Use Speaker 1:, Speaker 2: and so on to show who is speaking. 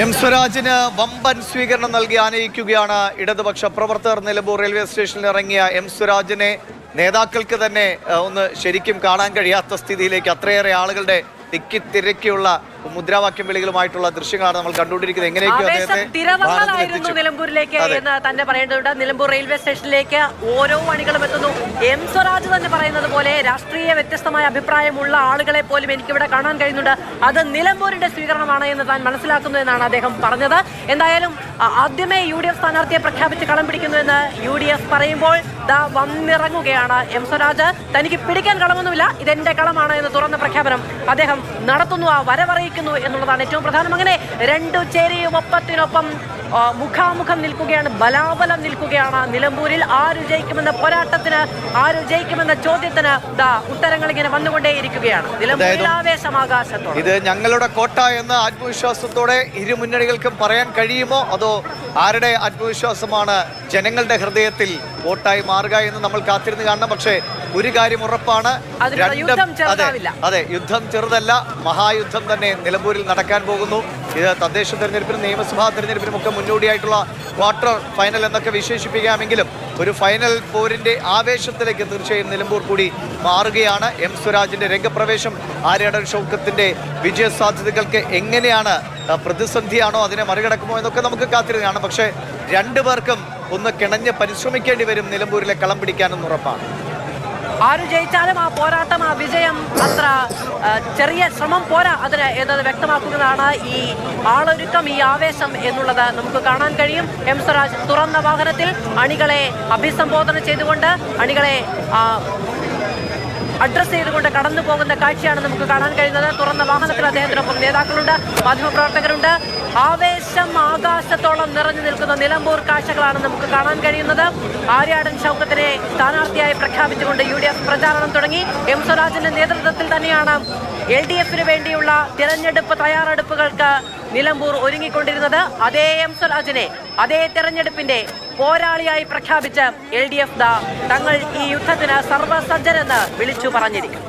Speaker 1: M സ്വരാജിന് വമ്പൻ സ്വീകരണം നൽകി ആനയിക്കുകയാണ് ഇടതുപക്ഷ പ്രവർത്തകർ. നിലമ്പൂർ റെയിൽവേ സ്റ്റേഷനിൽ ഇറങ്ങിയ എം സ്വരാജിനെ നേതാക്കൾക്ക് തന്നെ ഒന്ന് ശരിക്കും കാണാൻ കഴിയാത്ത സ്ഥിതിയിലേക്ക് അത്രയേറെ ആളുകളുടെ തിക്കിത്തിരക്കിയുള്ള മുദ്രാവാക്യം വിളികളുമായിട്ടുള്ള ദൃശ്യങ്ങളാണ് നമ്മൾ കണ്ടുകൊണ്ടിരിക്കുന്നത്.
Speaker 2: എങ്ങനെയൊക്കെയോ നിലമ്പൂരിലേക്ക് എന്ന് തന്നെ പറയേണ്ടതുണ്ട്. നിലമ്പൂർ റെയിൽവേ സ്റ്റേഷനിലേക്ക് ഓരോ അണികളും എത്തുന്നു. എം സ്വരാജ് തന്നെ പറയുന്നത് പോലെ രാഷ്ട്രീയ വ്യത്യസ്തമായ അഭിപ്രായമുള്ള ആളുകളെ പോലും എനിക്കിവിടെ കാണാൻ കഴിയുന്നുണ്ട്. അത് നിലമ്പൂരിന്റെ സ്വീകരണമാണ് എന്ന് താൻ മനസ്സിലാക്കുന്നു എന്നാണ് അദ്ദേഹം പറഞ്ഞത്. എന്തായാലും ആദ്യമേ UDF സ്ഥാനാർത്ഥിയെ പ്രഖ്യാപിച്ച് കളം പിടിക്കുന്നുവെന്ന് UDF പറയുമ്പോൾ വന്നിറങ്ങുകയാണ് എം സ്വരാജ്. തനിക്ക് പിടിക്കാൻ കളമൊന്നുമില്ല, ഇതെന്റെ കളമാണ് എന്ന് തുറന്ന പ്രഖ്യാപനം അദ്ദേഹം നടത്തുന്നു, ആ വരവറിയിക്കുന്നു എന്നുള്ളതാണ് ഏറ്റവും പ്രധാനം. അങ്ങനെ രണ്ടു ചേരിയും ഒപ്പത്തിനൊപ്പം മുഖാമുഖം നിൽക്കുകയാണ്, ബലാബലം നിൽക്കുകയാണ് നിലമ്പൂരിൽ. ആര് ജയിക്കുമെന്ന പോരാട്ടത്തിന്, ആര് ജയിക്കുമെന്ന ചോദ്യത്തിന് ഉത്തരങ്ങൾ ഇങ്ങനെ വന്നുകൊണ്ടേയിരിക്കുകയാണ്. നിലമ്പൂരിൽ ആവേശമാകാശത്തോടെ
Speaker 1: ഇത് ഞങ്ങളുടെ കോട്ട എന്ന ആത്മവിശ്വാസത്തോടെ ഇരു മുന്നണികൾക്കും പറയാൻ കഴിയുമോ, അതോ ആരുടെ ആത്മവിശ്വാസമാണ് ജനങ്ങളുടെ ഹൃദയത്തിൽ വോട്ടായി മാറുക എന്ന് നമ്മൾ കാത്തിരുന്ന് കാണണം. പക്ഷേ ഒരു കാര്യം ഉറപ്പാണ്, അതെ, യുദ്ധം ചെറുതല്ല, മഹായുദ്ധം തന്നെ നിലമ്പൂരിൽ നടക്കാൻ പോകുന്നു. ഇത് തദ്ദേശ തെരഞ്ഞെടുപ്പിനും നിയമസഭാ തെരഞ്ഞെടുപ്പിനും ഒക്കെ മുന്നോടിയായിട്ടുള്ള ക്വാർട്ടർ ഫൈനൽ എന്നൊക്കെ വിശേഷിപ്പിക്കാമെങ്കിലും ഒരു ഫൈനൽ പോരിന്റെ ആവേശത്തിലേക്ക് തീർച്ചയായും നിലമ്പൂർ കൂടി മാറുകയാണ്. എം സ്വരാജിന്റെ രംഗപ്രവേശം ആര്യാടൻ ഷൗക്കത്തിന്റെ വിജയ സാധ്യതകൾക്ക് എങ്ങനെയാണ്, പ്രതിസന്ധിയാണോ, അതിനെ മറികടക്കുമോ എന്നൊക്കെ നമുക്ക് കാത്തിരുന്നതാണ്. പക്ഷേ രണ്ടുപേർക്കും ഒന്ന് കിണഞ്ഞ് പരിശ്രമിക്കേണ്ടി വരും നിലമ്പൂരിലെ കളം പിടിക്കാനെന്ന് ഉറപ്പാണ്.
Speaker 2: ആര് ജയിച്ചാലും ആ പോരാട്ടം, ആ വിജയം അത്ര ചെറിയ ശ്രമം പോരാ അതിന് എന്നത് വ്യക്തമാക്കുന്നതാണ് ഈ ആളൊരുക്കം, ഈ ആവേശം എന്നുള്ളത് നമുക്ക് കാണാൻ കഴിയും. എം സ്വരാജ് തുറന്ന വാഹനത്തിൽ അണികളെ അഭിസംബോധന ചെയ്തുകൊണ്ട്, അണികളെ അഡ്രസ് ചെയ്തുകൊണ്ട് കടന്നു പോകുന്ന കാഴ്ചയാണ് നമുക്ക് കാണാൻ കഴിയുന്നത്. തുറന്ന വാഹനത്തിൽ അദ്ദേഹത്തിനൊപ്പം നേതാക്കളുണ്ട്, മാധ്യമപ്രവർത്തകരുണ്ട്. ആവേശം ആകാശത്തോളം നിറഞ്ഞു നിൽക്കുന്ന നിലമ്പൂർ കാഴ്ചകളാണ് നമുക്ക് കാണാൻ കഴിയുന്നത്. ആര്യാടൻ ഷൗക്കത്തിനെ സ്ഥാനാർത്ഥിയായി പ്രഖ്യാപിച്ചുകൊണ്ട് UDF പ്രചാരണം തുടങ്ങി. എം സ്വരാജിന്റെ നേതൃത്വത്തിൽ തന്നെയാണ് LDF-ന് വേണ്ടിയുള്ള തിരഞ്ഞെടുപ്പ് തയ്യാറെടുപ്പുകൾക്ക് നിലമ്പൂർ ഒരുങ്ങിക്കൊണ്ടിരുന്നത്. അതേ എം സ്വരാജിനെ അതേ തെരഞ്ഞെടുപ്പിന്റെ പോരാളിയായി പ്രഖ്യാപിച്ച് LDF തങ്ങൾ ഈ യുദ്ധത്തിന് സർവ്വസജ്ജരെന്ന് വിളിച്ചു പറഞ്ഞിരിക്കും.